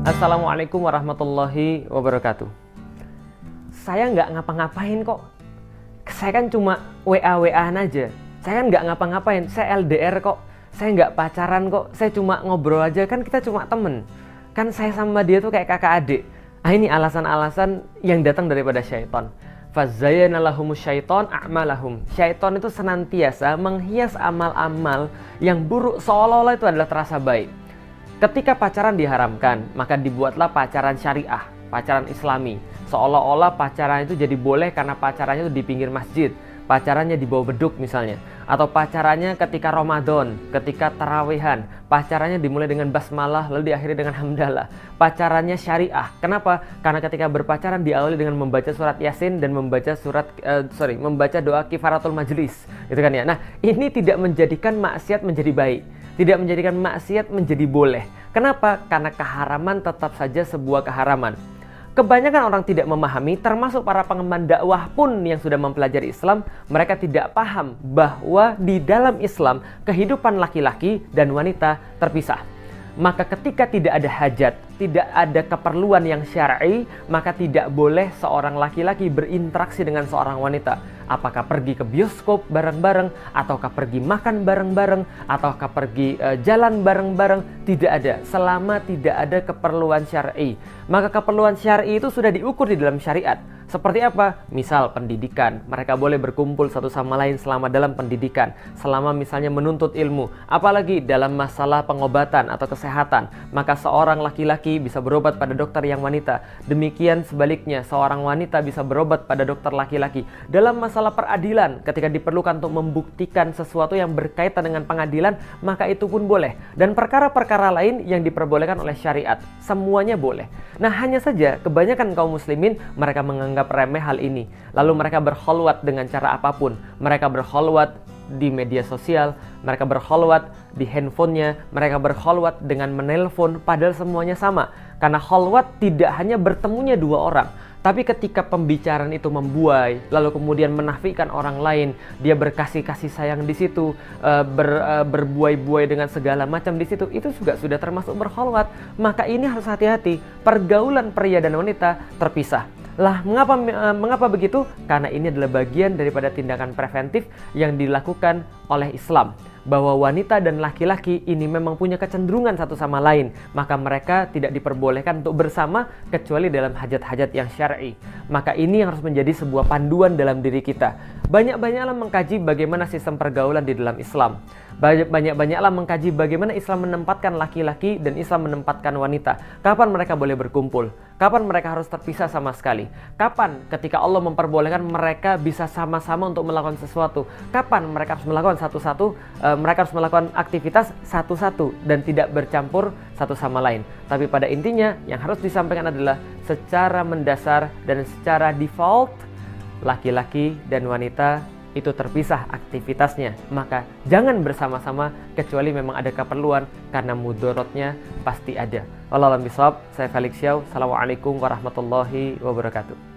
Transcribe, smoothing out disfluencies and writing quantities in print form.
Assalamualaikum warahmatullahi wabarakatuh. Saya nggak ngapa-ngapain kok. Saya kan cuma WA-WA-an aja. Saya kan nggak ngapa-ngapain. Saya LDR kok. Saya nggak pacaran kok. Saya cuma ngobrol aja. Kan kita cuma temen. Kan saya sama dia tuh kayak kakak adik. Ini alasan-alasan yang datang daripada syaitan. Fazayyana lahumus syaiton a'malahum. Syaiton itu senantiasa menghias amal-amal yang buruk seolah-olah itu adalah terasa baik. Ketika pacaran diharamkan, maka dibuatlah pacaran syariah, pacaran islami. Seolah-olah pacaran itu jadi boleh karena pacarannya itu di pinggir masjid, pacarannya di bawah beduk misalnya. Atau pacarannya ketika Ramadan, ketika tarawehan, pacarannya dimulai dengan basmalah lalu diakhiri dengan hamdalah. Pacarannya syariah. Kenapa? Karena ketika berpacaran diawali dengan membaca surat Yasin dan membaca doa kifaratul majlis, gitu kan ya. Nah, ini tidak menjadikan maksiat menjadi baik. Tidak menjadikan maksiat menjadi boleh. Kenapa? Karena keharaman tetap saja sebuah keharaman. Kebanyakan orang tidak memahami, termasuk para pengemban dakwah pun yang sudah mempelajari Islam, mereka tidak paham bahwa di dalam Islam kehidupan laki-laki dan wanita terpisah. Maka ketika tidak ada hajat, tidak ada keperluan yang syar'i, maka tidak boleh seorang laki-laki berinteraksi dengan seorang wanita. Apakah pergi ke bioskop bareng-bareng, ataukah pergi makan bareng-bareng, ataukah pergi jalan bareng-bareng, tidak ada. Selama tidak ada keperluan syar'i. Maka keperluan syar'i itu sudah diukur di dalam syariat. Seperti apa? Misal pendidikan, mereka boleh berkumpul satu sama lain selama dalam pendidikan, selama misalnya menuntut ilmu. Apalagi dalam masalah pengobatan atau kesehatan, maka seorang laki-laki bisa berobat pada dokter yang wanita. Demikian sebaliknya, seorang wanita bisa berobat pada dokter laki-laki. Dalam masalah peradilan, ketika diperlukan untuk membuktikan sesuatu yang berkaitan dengan pengadilan, maka itu pun boleh. Dan perkara-perkara lain yang diperbolehkan oleh syariat, semuanya boleh. Nah, hanya saja kebanyakan kaum muslimin mereka menganggap remeh hal ini. Lalu mereka berkholwat dengan cara apapun. Mereka berkholwat di media sosial, mereka berkholwat di handphonenya, mereka berkholwat dengan menelpon, padahal semuanya sama. Karena kholwat tidak hanya bertemunya dua orang, tapi ketika pembicaraan itu membuai, lalu kemudian menafikan orang lain, dia berkasih-kasih sayang di situ, berbuai-buai dengan segala macam di situ, itu juga sudah termasuk berkholwat. Maka ini harus hati-hati. Pergaulan pria dan wanita terpisah. Lah, mengapa begitu? Karena ini adalah bagian daripada tindakan preventif yang dilakukan oleh Islam. Bahwa wanita dan laki-laki ini memang punya kecenderungan satu sama lain. Maka mereka tidak diperbolehkan untuk bersama kecuali dalam hajat-hajat yang syar'i. Maka ini yang harus menjadi sebuah panduan dalam diri kita. Banyak-banyaklah mengkaji bagaimana sistem pergaulan di dalam Islam. Banyak-banyaklah mengkaji bagaimana Islam menempatkan laki-laki dan Islam menempatkan wanita. Kapan mereka boleh berkumpul? Kapan mereka harus terpisah sama sekali? Kapan ketika Allah memperbolehkan mereka bisa sama-sama untuk melakukan sesuatu? Kapan mereka harus melakukan satu-satu? Mereka harus melakukan aktivitas satu-satu dan tidak bercampur satu sama lain. Tapi pada intinya yang harus disampaikan adalah secara mendasar dan secara default laki-laki dan wanita itu terpisah aktivitasnya. Maka jangan bersama-sama kecuali memang ada keperluan, karena mudorotnya pasti ada. Wallahu a'lam bishawab. Saya Felix Xiao. Assalamualaikum warahmatullahi wabarakatuh.